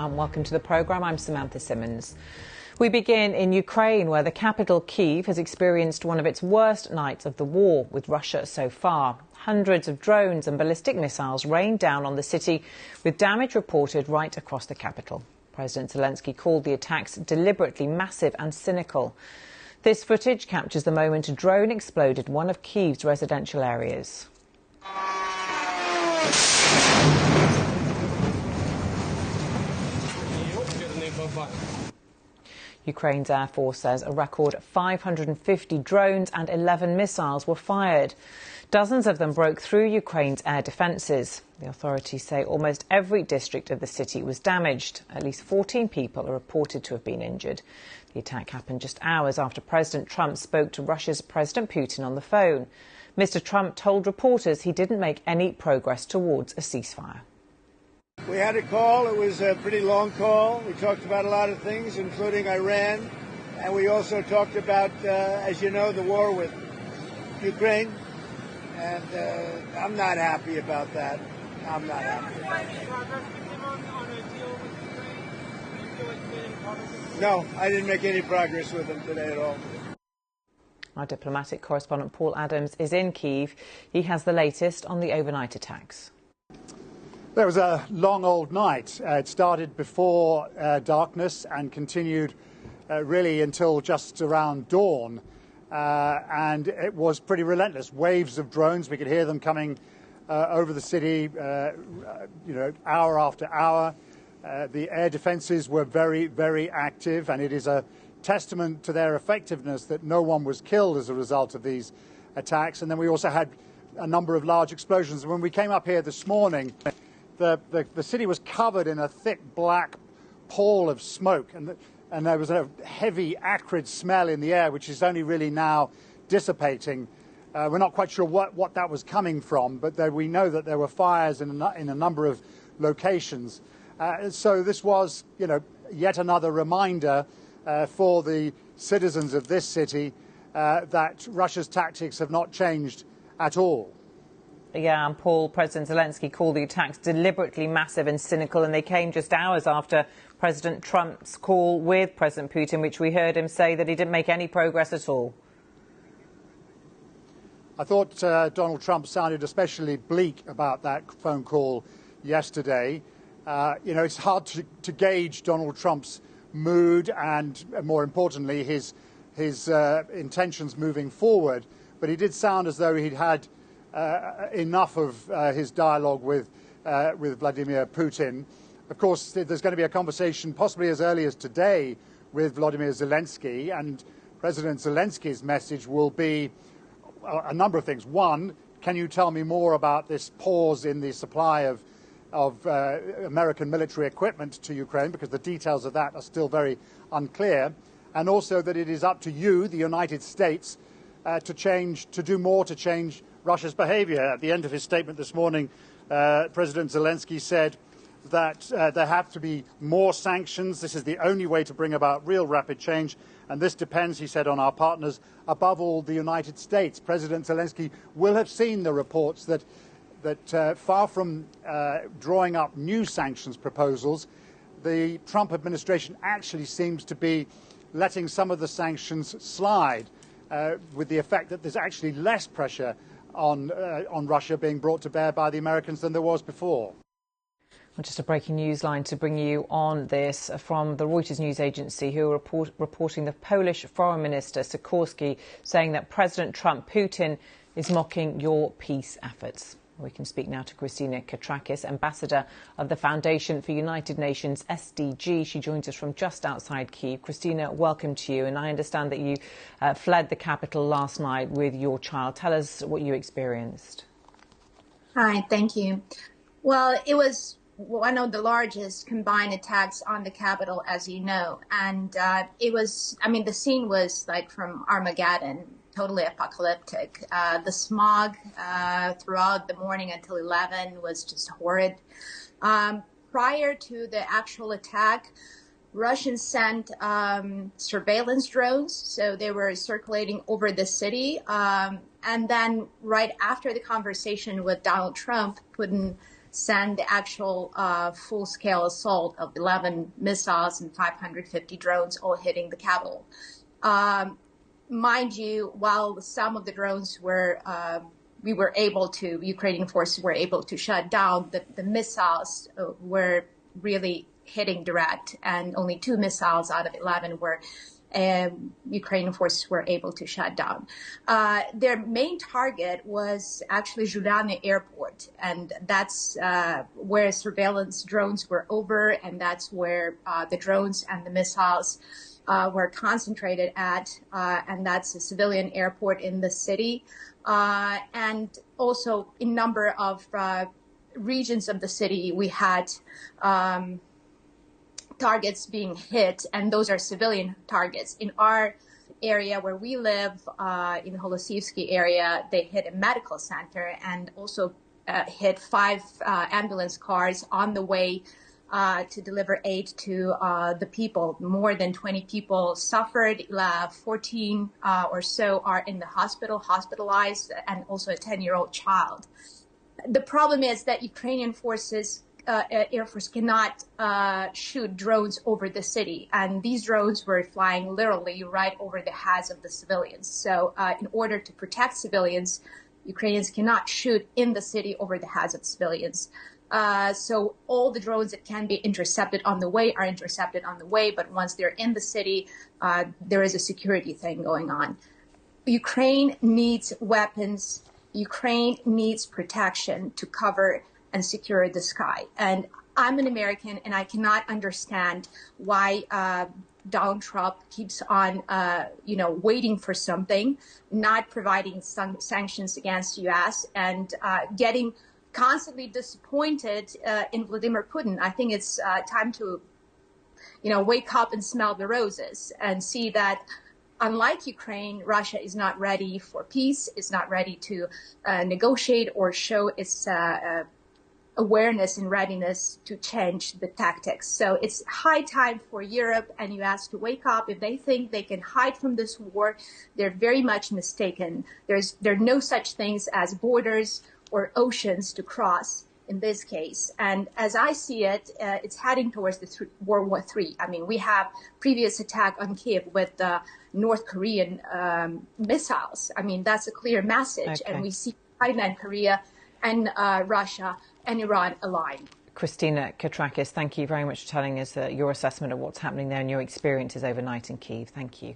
and welcome to the programme. I'm Samantha Simmons. We begin in Ukraine, where the capital, Kyiv, has experienced one of its worst nights of the war with Russia so far. Hundreds of drones and ballistic missiles rained down on the city, with damage reported right across the capital. President Zelensky called the attacks deliberately massive and cynical. This footage captures the moment a drone exploded one of Kyiv's residential areas. Ukraine's Air Force says a record 550 drones and 11 missiles were fired. Dozens of them broke through Ukraine's air defences. The authorities say almost every district of the city was damaged. At least 14 people are reported to have been injured. The attack happened just hours after President Trump spoke to Russia's President Putin on the phone. Mr. Trump told reporters he didn't make any progress towards a ceasefire. We had a call. It was a pretty long call. We talked about a lot of things, including Iran. And we also talked about, as you know, the war with Ukraine. And I'm not happy about that. I'm not happy. No, I didn't make any progress with them today at all. Our diplomatic correspondent Paul Adams is in Kyiv. He has the latest on the overnight attacks. There was a long old night. It started before darkness and continued really until just around dawn. And it was pretty relentless. Waves of drones. We could hear them coming over the city, hour after hour. The air defences were very, very active, and it is a testament to their effectiveness that no one was killed as a result of these attacks. And then we also had a number of large explosions. When we came up here this morning, the city was covered in a thick black pall of smoke, and there was a heavy, acrid smell in the air, which is only really now dissipating. We're not quite sure what that was coming from, but we know that there were fires in a number of locations. So this was, yet another reminder for the citizens of this city that Russia's tactics have not changed at all. Yeah, and Paul, President Zelensky called the attacks deliberately massive and cynical, and they came just hours after President Trump's call with President Putin, which we heard him say that he didn't make any progress at all. I thought Donald Trump sounded especially bleak about that phone call yesterday. It's hard to gauge Donald Trump's mood and, more importantly, his intentions moving forward. But he did sound as though he'd had enough of his dialogue with Vladimir Putin. Of course, there's going to be a conversation possibly as early as today with Vladimir Zelensky, and President Zelensky's message will be a number of things. One, can you tell me more about this pause in the supply of American military equipment to Ukraine, because the details of that are still very unclear, and also that it is up to you, the United States, to do more to change Russia's behavior. At the end of his statement this morning, President Zelensky said that there have to be more sanctions. This is the only way to bring about real rapid change. And this depends, he said, on our partners, above all the United States. President Zelensky will have seen the reports that far from drawing up new sanctions proposals, the Trump administration actually seems to be letting some of the sanctions slide, with the effect that there's actually less pressure on Russia being brought to bear by the Americans than there was before. Well, just a breaking news line to bring you on this from the Reuters news agency, who are reporting the Polish Foreign Minister Sikorski saying that President Putin is mocking your peace efforts. We can speak now to Christina Katrakis, ambassador of the Foundation for United Nations SDG. She joins us from just outside Kyiv. Christina, welcome to you. And I understand that you fled the capital last night with your child. Tell us what you experienced. Hi, thank you. Well, it was one of the largest combined attacks on the capital, as you know. And the scene was like from Armageddon. Totally apocalyptic. The smog throughout the morning until 11 was just horrid. Prior to the actual attack, Russians sent surveillance drones, so they were circulating over the city. And then right after the conversation with Donald Trump, Putin send the actual full-scale assault of 11 missiles and 550 drones all hitting the capital. Mind you, while some of the drones were Ukrainian forces were able to shut down, the missiles were really hitting direct, and only 2 missiles out of 11 were Ukrainian forces were able to shut down. Their main target was actually Zhuliany Airport, and that's where surveillance drones were over, and that's where the drones and the missiles were concentrated at, and that's a civilian airport in the city. And also in number of regions of the city, we had targets being hit, and those are civilian targets. In our area where we live, in Holosivsky area, they hit a medical center and also hit 5 ambulance cars on the way to deliver aid to the people. More than 20 people suffered, 14 or so are in the hospital, hospitalized, and also a 10-year-old child. The problem is that Ukrainian forces, Air Force cannot shoot drones over the city, and these drones were flying literally right over the heads of the civilians. So in order to protect civilians, Ukrainians cannot shoot in the city over the heads of civilians. So all the drones that can be intercepted on the way are intercepted on the way, but once they're in the city, there is a security thing going on. Ukraine needs weapons. Ukraine needs protection to cover and secure the sky. And I'm an American, and I cannot understand why Donald Trump keeps on, waiting for something, not providing some sanctions against U.S. and getting constantly disappointed in Vladimir Putin. I think it's time to, wake up and smell the roses and see that, unlike Ukraine, Russia is not ready for peace, is not ready to negotiate or show its awareness and readiness to change the tactics. So it's high time for Europe and US to wake up. If they think they can hide from this war, they're very much mistaken. There are no such things as borders or oceans to cross in this case. And as I see it, it's heading towards the World War III. I mean, we have previous attack on Kiev with the North Korean missiles. I mean, that's a clear message. Okay. And we see China and Korea and Russia and Iran aligned. Kristina Katrakis, thank you very much for telling us your assessment of what's happening there and your experiences overnight in Kyiv. Thank you.